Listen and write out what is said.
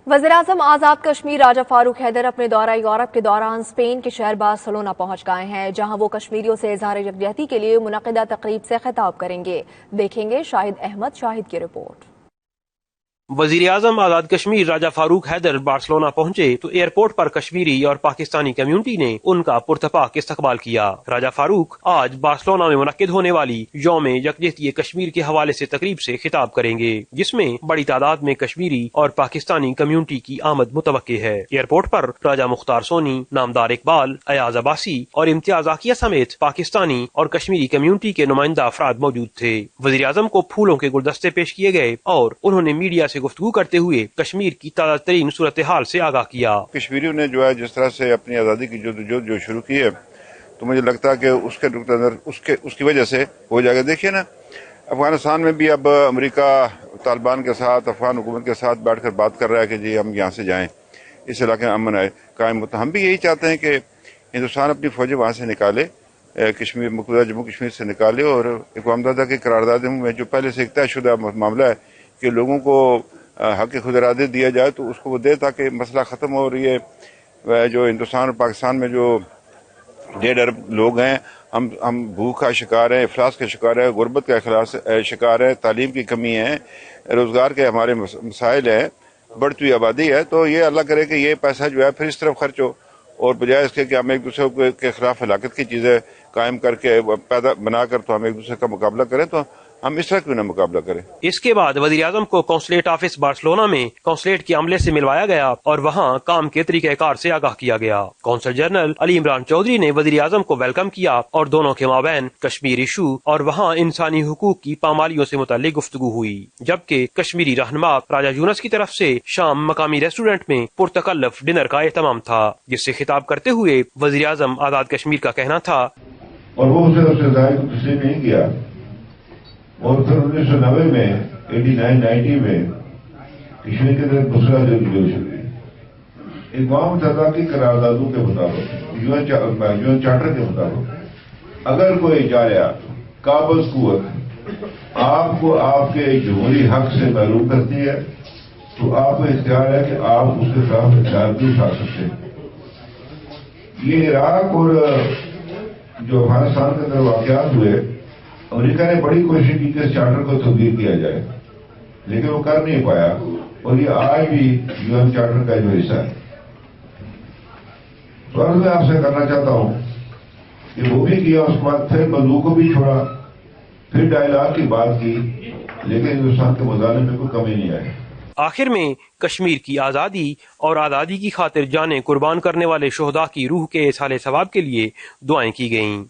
वज़ीर-ए-आज़म आज़ाद कश्मीर राजा फारूक हैदर अपने दौरा यूरोप के दौरान स्पेन के शहर बार्सिलोना पहुंच गए हैं, जहां वो कश्मीरियों से इज़हार यकजहती के लिए मुनक़िदा तक़रीब से खिताब करेंगे। देखेंगे शाहिद अहमद शाहिद की रिपोर्ट। वजीर आजम आजाद कश्मीर राजा फारूक हैदर बार्सिलोना पहुंचे तो एयरपोर्ट पर कश्मीरी और पाकिस्तानी कम्युनिटी ने उनका पुरतपाक इस्तकबाल किया। राजा फारूक आज बार्सिलोना में मुनक्किद होने वाली यौम यकजहती कश्मीर के हवाले से तकरीब से खिताब करेंगे, जिसमें बड़ी तादाद में कश्मीरी और पाकिस्तानी कम्युनिटी की आमद मुतवक्की है। एयरपोर्ट पर राजा मुख्तार सोनी, नामदार इकबाल, अयाज अब्बासी और इम्तियाज आकिया समेत पाकिस्तानी और कश्मीरी कम्युनिटी के नुमाइंदा अफराद मौजूद थे। वजीर आजम को फूलों के गुलदस्ते पेश किए गए और उन्होंने मीडिया से गुफ्तगू करते हुए कश्मीर की ताज़ा तरीन सूरत हाल से आगाह किया। कश्मीरियों ने जो है जिस तरह से अपनी आज़ादी की जो शुरू की है, तो मुझे लगता है कि उसके नुक्ते नज़र उसकी वजह से हो जाएगा। देखिए ना, अफगानिस्तान में भी अब अमेरिका तालिबान के साथ, अफगान हुकूमत के साथ बैठकर बात कर रहा है कि जी हम यहाँ से जाएं, इस इलाके में अमन आए कायम हो। तो हम भी यही चाहते हैं कि हिंदुस्तान अपनी फौजें वहाँ से निकाले, कश्मीर मुक़द्दर जम्मू कश्मीर से निकाले, और अक़वाम मुत्तहिदा की करारदाद में जो पहले से एक तयशुदा मामला है कि लोगों को हक खुद इरादे दिया जाए, तो उसको वो दे ताकि मसला ख़त्म हो। और ये जो हिंदुस्तान और पाकिस्तान में जो 1.5 अरब लोग हैं, हम भूख का शिकार है, इफलास का शिकार है, गुर्बत का शिकार है, तालीम की कमी है, रोज़गार के हमारे मसाइल हैं, बढ़ती हुई आबादी है। तो ये अल्लाह करे कि ये पैसा जो है फिर इस तरफ खर्च हो, और बजाय इसके कि हम एक दूसरे के खिलाफ हलाकत की चीज़ें कायम करके पैदा बनाकर तो हम एक दूसरे का मुकाबला करें, तो हम इस तरह क्यों ना मुकाबला करें। इसके बाद वजीर आजम को कौंसलेट ऑफिस बार्सिलोना में कौंसलेट के अमले से मिलवाया गया और वहाँ काम के तरीक़ेकार से आगाह किया गया। कौंसल जनरल अली इमरान चौधरी ने वजीर आजम को वेलकम किया और दोनों के माबैन कश्मीर इशू और वहाँ इंसानी हुकूक की पामालियों से मुताल्लिक गुफ्तगू हुई। जबकि कश्मीरी रहनुमा राजा यूनुस की तरफ से शाम मकामी रेस्टोरेंट में पुरतकल्लफ डिनर का एहतमाम था, जिससे खिताब करते हुए वजीर आजम आजाद कश्मीर का कहना था, और वो उसे तस्लीम नहीं किया। और फिर 1990 में 89-90 में कश्मीर के अंदर दूसरा जोश हुई। अक़वाम मुत्तहिदा की करारदादों के मुताबिक, यूएन चार्टर के मुताबिक, अगर कोई जाया काबिज कुव्वत आपको आपके जमहूरी हक से महरूम करती है, तो आपको इख्तियार है कि आप उसके खिलाफ इख्तियार भी उठा सकते हैं। ये इराक और जो अफगानिस्तान के अंदर वाक़यात हुए, अमेरिका ने बड़ी कोशिश की कि इस चार्टर को तब्दील किया जाए, लेकिन वो कर नहीं पाया, और ये आज भी यूएन चार्टर का जो हिस्सा है। तो अब मैं आपसे करना चाहता हूं कि वो भी किया, उसके बाद फिर बंदूक को भी छोड़ा, फिर डायलॉग की बात की, लेकिन हिंदुस्तान के मुजालिम में कोई कमी नहीं आई। आखिर में कश्मीर की आज़ादी और आज़ादी की खातिर जानें कुर्बान करने वाले शोहदा की रूह के इसाले सवाब के लिए दुआएं की गईं।